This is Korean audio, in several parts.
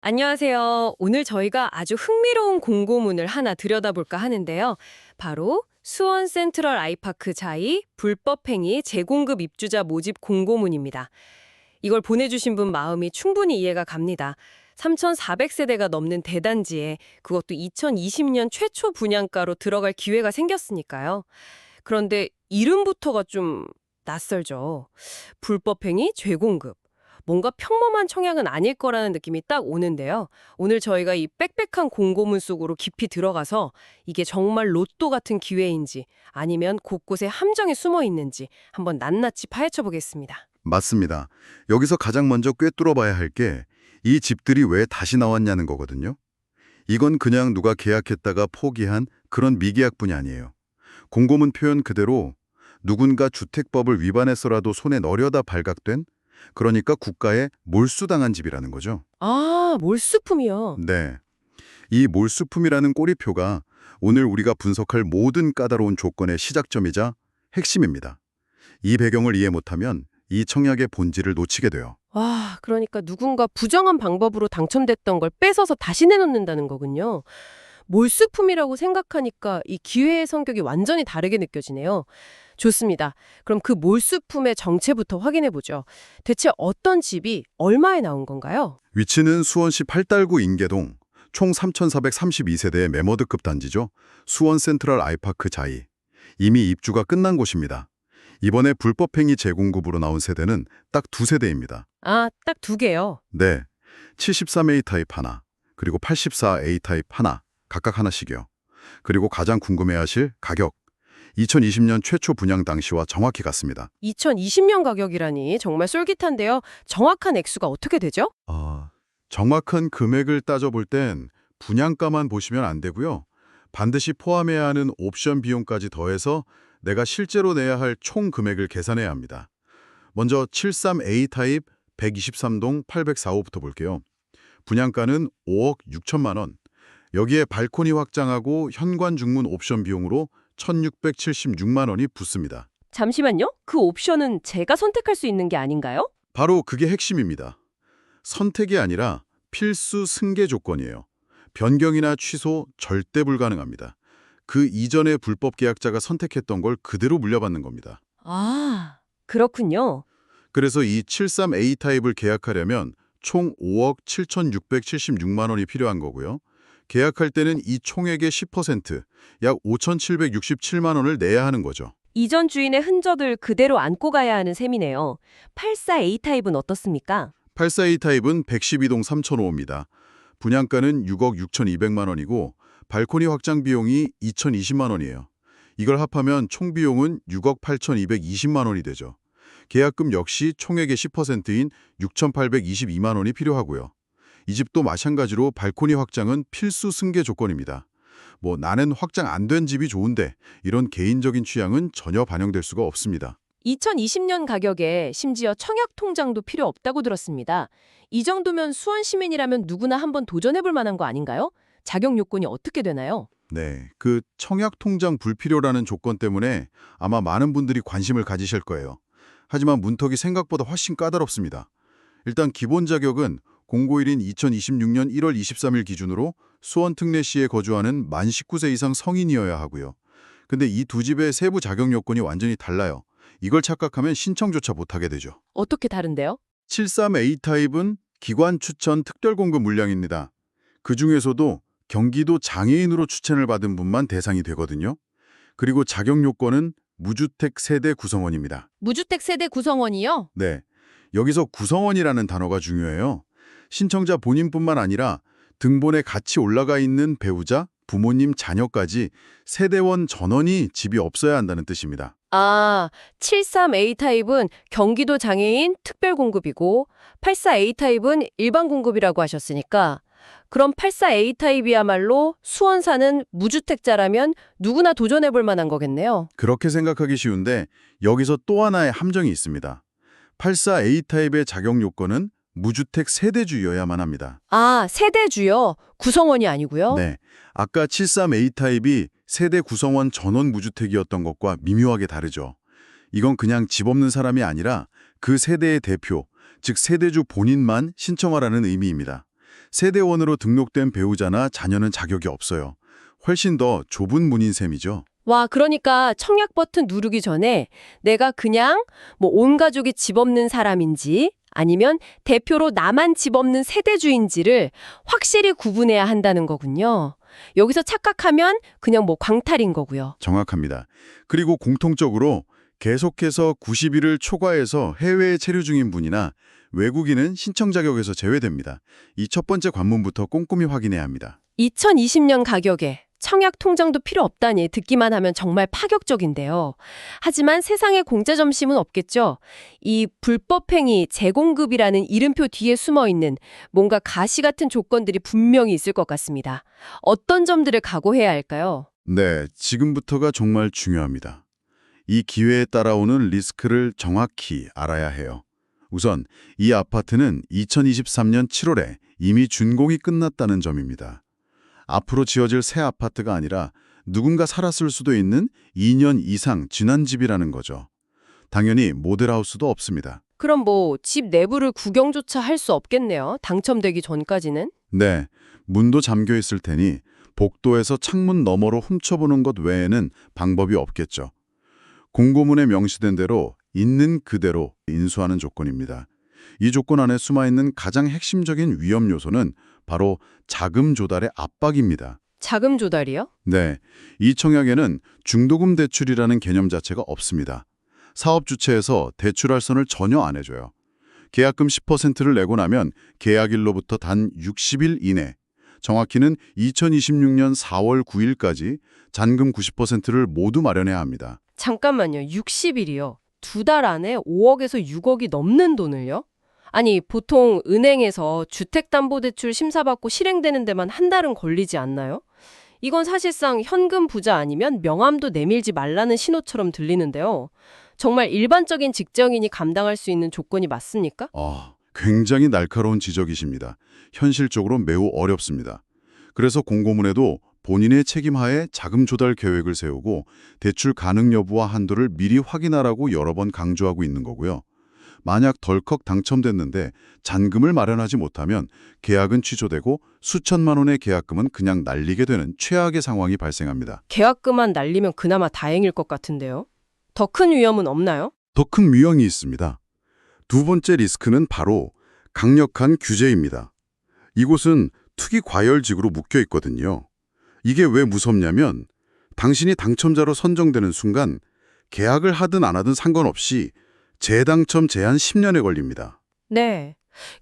안녕하세요. 오늘 저희가 아주 흥미로운 공고문을 하나 들여다볼까 하는데요. 바로 수원 센트럴 아이파크 자이 불법행위 재공급 입주자 모집 공고문입니다. 이걸 보내주신 분 마음이 충분히 이해가 갑니다. 3,400세대가 넘는 대단지에 그것도 2020년 최초 분양가로 들어갈 기회가 생겼으니까요. 그런데 이름부터가 좀 낯설죠. 불법행위 재공급. 뭔가 평범한 청약은 아닐 거라는 느낌이 딱 오는데요. 오늘 저희가 이 빽빽한 공고문 속으로 깊이 들어가서 이게 정말 로또 같은 기회인지 아니면 곳곳에 함정이 숨어 있는지 한번 낱낱이 파헤쳐 보겠습니다. 맞습니다. 여기서 가장 먼저 꿰뚫어 봐야 할 게 이 집들이 왜 다시 나왔냐는 거거든요. 이건 그냥 누가 계약했다가 포기한 그런 미계약분이 아니에요. 공고문 표현 그대로 누군가 주택법을 위반해서라도 손에 넣으려다 발각된, 그러니까 국가에 몰수당한 집이라는 거죠. 아, 몰수품이요. 네. 이 몰수품이라는 꼬리표가 오늘 우리가 분석할 모든 까다로운 조건의 시작점이자 핵심입니다. 이 배경을 이해 못하면 이 청약의 본질을 놓치게 돼요. 와, 그러니까 누군가 부정한 방법으로 당첨됐던 걸 뺏어서 다시 내놓는다는 거군요. 몰수품이라고 생각하니까 이 기회의 성격이 완전히 다르게 느껴지네요. 좋습니다. 그럼 그 몰수품의 정체부터 확인해 보죠. 대체 어떤 집이 얼마에 나온 건가요? 위치는 수원시 팔달구 인계동, 총 3,432세대의 매머드급 단지죠. 수원 센트럴 아이파크 자이. 이미 입주가 끝난 곳입니다. 이번에 불법행위 재공급으로 나온 세대는 딱 두 세대입니다. 아, 딱 두 개요. 네, 73A 타입 하나, 그리고 84A 타입 하나, 각각 하나씩이요. 그리고 가장 궁금해하실 가격. 2020년 최초 분양 당시와 정확히 같습니다. 2020년 가격이라니 정말 쏠깃한데요. 정확한 액수가 어떻게 되죠? 정확한 금액을 따져볼 땐 분양가만 보시면 안 되고요. 반드시 포함해야 하는 옵션 비용까지 더해서 내가 실제로 내야 할 총 금액을 계산해야 합니다. 먼저 73A 타입 123동 804호부터 볼게요. 분양가는 5억 6천만 원. 여기에 발코니 확장하고 현관 중문 옵션 비용으로 1,676만 원이 붙습니다. 잠시만요. 그 옵션은 제가 선택할 수 있는 게 아닌가요? 바로 그게 핵심입니다. 선택이 아니라 필수 승계 조건이에요. 변경이나 취소 절대 불가능합니다. 그 이전에 불법 계약자가 선택했던 걸 그대로 물려받는 겁니다. 아, 그렇군요. 그래서 이 73A 타입을 계약하려면 총 5억 7,676만 원이 필요한 거고요. 계약할 때는 이 총액의 10%, 약 5,767만 원을 내야 하는 거죠. 이전 주인의 흔적을 그대로 안고 가야 하는 셈이네요. 84A 타입은 어떻습니까? 84A 타입은 112동 3,005호입니다. 분양가는 6억 6,200만 원이고 발코니 확장 비용이 2,020만 원이에요. 이걸 합하면 총 비용은 6억 8,220만 원이 되죠. 계약금 역시 총액의 10%인 6,822만 원이 필요하고요. 이 집도 마찬가지로 발코니 확장은 필수 승계 조건입니다. 나는 확장 안 된 집이 좋은데 이런 개인적인 취향은 전혀 반영될 수가 없습니다. 2020년 가격에 심지어 청약 통장도 필요 없다고 들었습니다. 이 정도면 수원 시민이라면 누구나 한번 도전해볼 만한 거 아닌가요? 자격 요건이 어떻게 되나요? 네, 그 청약 통장 불필요라는 조건 때문에 아마 많은 분들이 관심을 가지실 거예요. 하지만 문턱이 생각보다 훨씬 까다롭습니다. 일단 기본 자격은 공고일인 2026년 1월 23일 기준으로 수원 특례시에 거주하는 만 19세 이상 성인이어야 하고요. 근데 이 두 집의 세부 자격 요건이 완전히 달라요. 이걸 착각하면 신청조차 못하게 되죠. 어떻게 다른데요? 73A 타입은 기관 추천 특별 공급 물량입니다. 그중에서도 경기도 장애인으로 추천을 받은 분만 대상이 되거든요. 그리고 자격 요건은 무주택 세대 구성원입니다. 무주택 세대 구성원이요? 네, 여기서 구성원이라는 단어가 중요해요. 신청자 본인뿐만 아니라 등본에 같이 올라가 있는 배우자, 부모님, 자녀까지 세대원 전원이 집이 없어야 한다는 뜻입니다. 아, 73A 타입은 경기도 장애인 특별 공급이고 84A 타입은 일반 공급이라고 하셨으니까 그럼 84A 타입이야말로 수원 사는 무주택자라면 누구나 도전해볼 만한 거겠네요. 그렇게 생각하기 쉬운데 여기서 또 하나의 함정이 있습니다. 84A 타입의 자격 요건은 무주택 세대주여야만 합니다. 아, 세대주요? 구성원이 아니고요? 네, 아까 73A 타입이 세대 구성원 전원 무주택이었던 것과 미묘하게 다르죠. 이건 그냥 집 없는 사람이 아니라 그 세대의 대표, 즉 세대주 본인만 신청하라는 의미입니다. 세대원으로 등록된 배우자나 자녀는 자격이 없어요. 훨씬 더 좁은 문인 셈이죠. 와, 그러니까 청약 버튼 누르기 전에 내가 그냥 온 가족이 집 없는 사람인지 아니면 대표로 나만 집 없는 세대주인지를 확실히 구분해야 한다는 거군요. 여기서 착각하면 그냥 광탈인 거고요. 정확합니다. 그리고 공통적으로 계속해서 90일을 초과해서 해외에 체류 중인 분이나 외국인은 신청 자격에서 제외됩니다. 이 첫 번째 관문부터 꼼꼼히 확인해야 합니다. 2020년 가격에 청약 통장도 필요 없다니 듣기만 하면 정말 파격적인데요. 하지만 세상에 공짜 점심은 없겠죠. 이 불법행위 재공급이라는 이름표 뒤에 숨어있는 뭔가 가시 같은 조건들이 분명히 있을 것 같습니다. 어떤 점들을 각오해야 할까요? 네, 지금부터가 정말 중요합니다. 이 기회에 따라오는 리스크를 정확히 알아야 해요. 우선 이 아파트는 2023년 7월에 이미 준공이 끝났다는 점입니다. 앞으로 지어질 새 아파트가 아니라 누군가 살았을 수도 있는 2년 이상 지난 집이라는 거죠. 당연히 모델하우스도 없습니다. 그럼 집 내부를 구경조차 할 수 없겠네요. 당첨되기 전까지는. 네, 문도 잠겨 있을 테니 복도에서 창문 너머로 훔쳐보는 것 외에는 방법이 없겠죠. 공고문에 명시된 대로 있는 그대로 인수하는 조건입니다. 이 조건 안에 숨어있는 가장 핵심적인 위험 요소는 바로 자금 조달의 압박입니다. 자금 조달이요? 네, 이 청약에는 중도금 대출이라는 개념 자체가 없습니다. 사업 주체에서 대출할 선을 전혀 안 해줘요. 계약금 10%를 내고 나면 계약일로부터 단 60일 이내, 정확히는 2026년 4월 9일까지 잔금 90%를 모두 마련해야 합니다. 잠깐만요. 60일이요. 2달 안에 5억에서 6억이 넘는 돈을요? 아니, 보통 은행에서 주택담보대출 심사받고 실행되는 데만 한 달은 걸리지 않나요? 이건 사실상 현금 부자 아니면 명함도 내밀지 말라는 신호처럼 들리는데요. 정말 일반적인 직장인이 감당할 수 있는 조건이 맞습니까? 굉장히 날카로운 지적이십니다. 현실적으로 매우 어렵습니다. 그래서 공고문에도 본인의 책임하에 자금 조달 계획을 세우고 대출 가능 여부와 한도를 미리 확인하라고 여러 번 강조하고 있는 거고요. 만약 덜컥 당첨됐는데 잔금을 마련하지 못하면 계약은 취소되고 수천만 원의 계약금은 그냥 날리게 되는 최악의 상황이 발생합니다. 계약금만 날리면 그나마 다행일 것 같은데요. 더 큰 위험은 없나요? 더 큰 위험이 있습니다. 두 번째 리스크는 바로 강력한 규제입니다. 이곳은 투기 과열직으로 묶여 있거든요. 이게 왜 무섭냐면 당신이 당첨자로 선정되는 순간 계약을 하든 안 하든 상관없이 재당첨 제한 10년에 걸립니다. 네.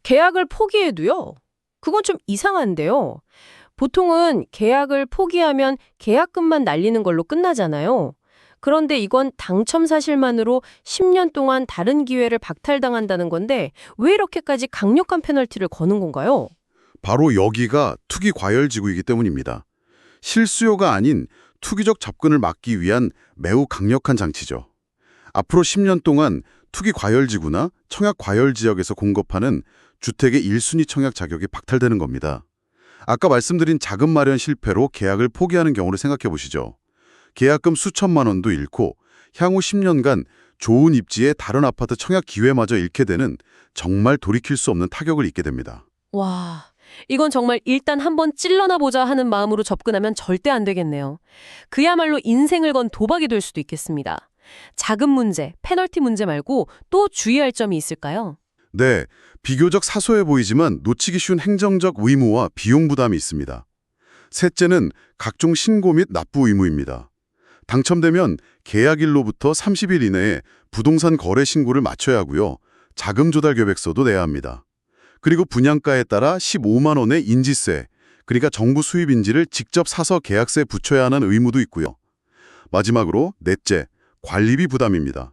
계약을 포기해도요. 그건 좀 이상한데요. 보통은 계약을 포기하면 계약금만 날리는 걸로 끝나잖아요. 그런데 이건 당첨 사실만으로 10년 동안 다른 기회를 박탈당한다는 건데 왜 이렇게까지 강력한 페널티를 거는 건가요? 바로 여기가 투기 과열지구이기 때문입니다. 실수요가 아닌 투기적 접근을 막기 위한 매우 강력한 장치죠. 앞으로 10년 동안 투기 과열지구나 청약 과열지역에서 공급하는 주택의 1순위 청약 자격이 박탈되는 겁니다. 아까 말씀드린 자금 마련 실패로 계약을 포기하는 경우를 생각해 보시죠. 계약금 수천만 원도 잃고 향후 10년간 좋은 입지의 다른 아파트 청약 기회마저 잃게 되는 정말 돌이킬 수 없는 타격을 입게 됩니다. 와, 이건 정말 일단 한번 찔러나 보자 하는 마음으로 접근하면 절대 안 되겠네요. 그야말로 인생을 건 도박이 될 수도 있겠습니다. 자금 문제, 페널티 문제 말고 또 주의할 점이 있을까요? 네, 비교적 사소해 보이지만 놓치기 쉬운 행정적 의무와 비용 부담이 있습니다. 셋째는 각종 신고 및 납부 의무입니다. 당첨되면 계약일로부터 30일 이내에 부동산 거래 신고를 마쳐야 하고요. 자금 조달 계획서도 내야 합니다. 그리고 분양가에 따라 15만 원의 인지세, 그러니까 정부 수입 인지를 직접 사서 계약서에 붙여야 하는 의무도 있고요. 마지막으로 넷째, 관리비 부담입니다.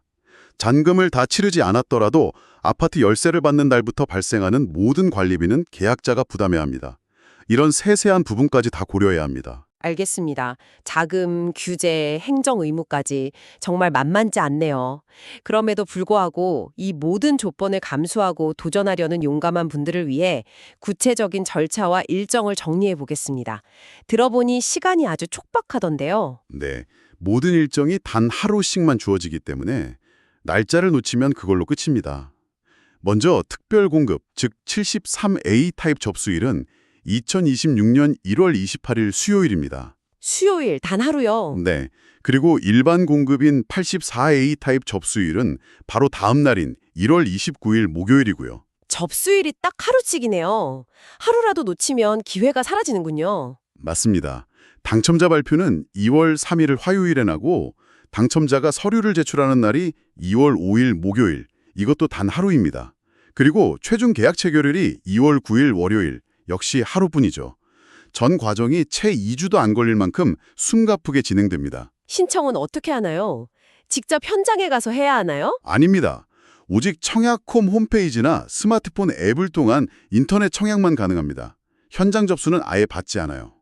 잔금을 다 치르지 않았더라도 아파트 열세를 받는 날부터 발생하는 모든 관리비는 계약자가 부담해야 합니다. 이런 세세한 부분까지 다 고려해야 합니다. 알겠습니다. 자금, 규제, 행정 의무까지 정말 만만치 않네요. 그럼에도 불구하고 이 모든 조건을 감수하고 도전하려는 용감한 분들을 위해 구체적인 절차와 일정을 정리해 보겠습니다. 들어보니 시간이 아주 촉박하던데요. 네, 모든 일정이 단 하루씩만 주어지기 때문에 날짜를 놓치면 그걸로 끝입니다. 먼저 특별 공급, 즉 73A 타입 접수일은 2026년 1월 28일 수요일입니다. 수요일 단 하루요. 네. 그리고 일반 공급인 84A 타입 접수일은 바로 다음 날인 1월 29일 목요일이고요. 접수일이 딱 하루씩이네요. 하루라도 놓치면 기회가 사라지는군요. 맞습니다. 당첨자 발표는 2월 3일 화요일에 나고 당첨자가 서류를 제출하는 날이 2월 5일 목요일, 이것도 단 하루입니다. 그리고 최종 계약 체결일이 2월 9일 월요일, 역시 하루뿐이죠. 전 과정이 채 2주도 안 걸릴 만큼 숨가쁘게 진행됩니다. 신청은 어떻게 하나요? 직접 현장에 가서 해야 하나요? 아닙니다. 오직 청약홈 홈페이지나 스마트폰 앱을 통한 인터넷 청약만 가능합니다. 현장 접수는 아예 받지 않아요.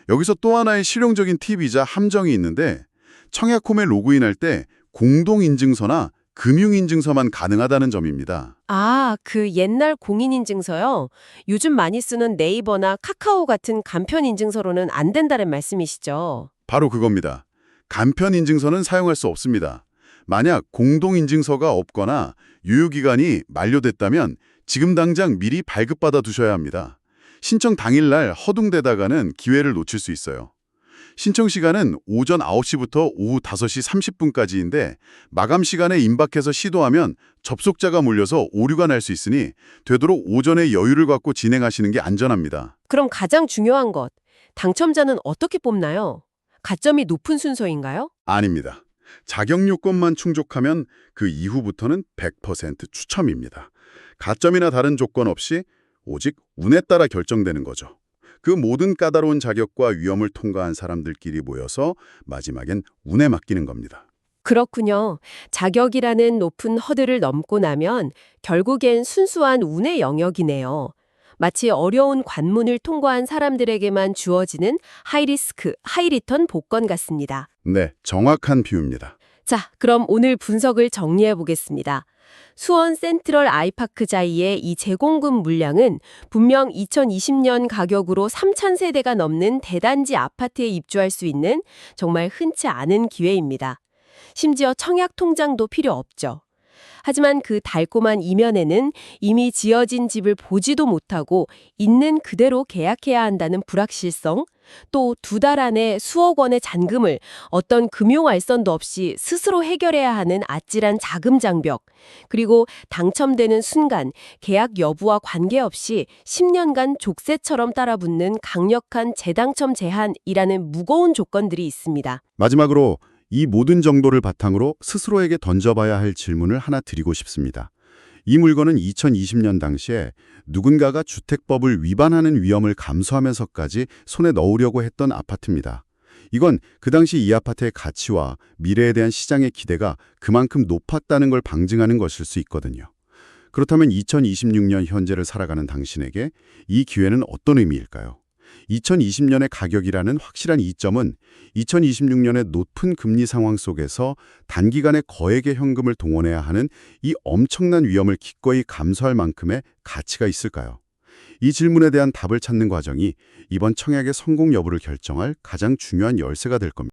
여기서 또 하나의 실용적인 팁이자 함정이 있는데 청약홈에 로그인할 때 공동인증서나 금융인증서만 가능하다는 점입니다. 아, 그 옛날 공인인증서요? 요즘 많이 쓰는 네이버나 카카오 같은 간편인증서로는 안 된다는 말씀이시죠? 바로 그겁니다. 간편인증서는 사용할 수 없습니다. 만약 공동인증서가 없거나 유효기간이 만료됐다면 지금 당장 미리 발급받아 두셔야 합니다. 신청 당일날 허둥대다가는 기회를 놓칠 수 있어요. 신청 시간은 오전 9시부터 오후 5시 30분까지인데 마감 시간에 임박해서 시도하면 접속자가 몰려서 오류가 날 수 있으니 되도록 오전에 여유를 갖고 진행하시는 게 안전합니다. 그럼 가장 중요한 것, 당첨자는 어떻게 뽑나요? 가점이 높은 순서인가요? 아닙니다. 자격 요건만 충족하면 그 이후부터는 100% 추첨입니다. 가점이나 다른 조건 없이 오직 운에 따라 결정되는 거죠. 그 모든 까다로운 자격과 위험을 통과한 사람들끼리 모여서 마지막엔 운에 맡기는 겁니다. 그렇군요. 자격이라는 높은 허들을 넘고 나면 결국엔 순수한 운의 영역이네요. 마치 어려운 관문을 통과한 사람들에게만 주어지는 하이리스크, 하이리턴 복권 같습니다. 네, 정확한 비유입니다. 자, 그럼 오늘 분석을 정리해 보겠습니다. 수원 센트럴 아이파크 자이의 이 재공급 물량은 분명 2020년 가격으로 3,000세대가 넘는 대단지 아파트에 입주할 수 있는 정말 흔치 않은 기회입니다. 심지어 청약 통장도 필요 없죠. 하지만 그 달콤한 이면에는 이미 지어진 집을 보지도 못하고 있는 그대로 계약해야 한다는 불확실성, 또 2달 안에 수억 원의 잔금을 어떤 금융알선도 없이 스스로 해결해야 하는 아찔한 자금 장벽, 그리고 당첨되는 순간 계약 여부와 관계없이 10년간 족쇄처럼 따라붙는 강력한 재당첨 제한이라는 무거운 조건들이 있습니다. 마지막으로 이 모든 정보를 바탕으로 스스로에게 던져봐야 할 질문을 하나 드리고 싶습니다. 이 물건은 2020년 당시에 누군가가 주택법을 위반하는 위험을 감수하면서까지 손에 넣으려고 했던 아파트입니다. 이건 그 당시 이 아파트의 가치와 미래에 대한 시장의 기대가 그만큼 높았다는 걸 방증하는 것일 수 있거든요. 그렇다면 2026년 현재를 살아가는 당신에게 이 기회는 어떤 의미일까요? 2020년의 가격이라는 확실한 이점은 2026년의 높은 금리 상황 속에서 단기간에 거액의 현금을 동원해야 하는 이 엄청난 위험을 기꺼이 감수할 만큼의 가치가 있을까요? 이 질문에 대한 답을 찾는 과정이 이번 청약의 성공 여부를 결정할 가장 중요한 열쇠가 될 겁니다.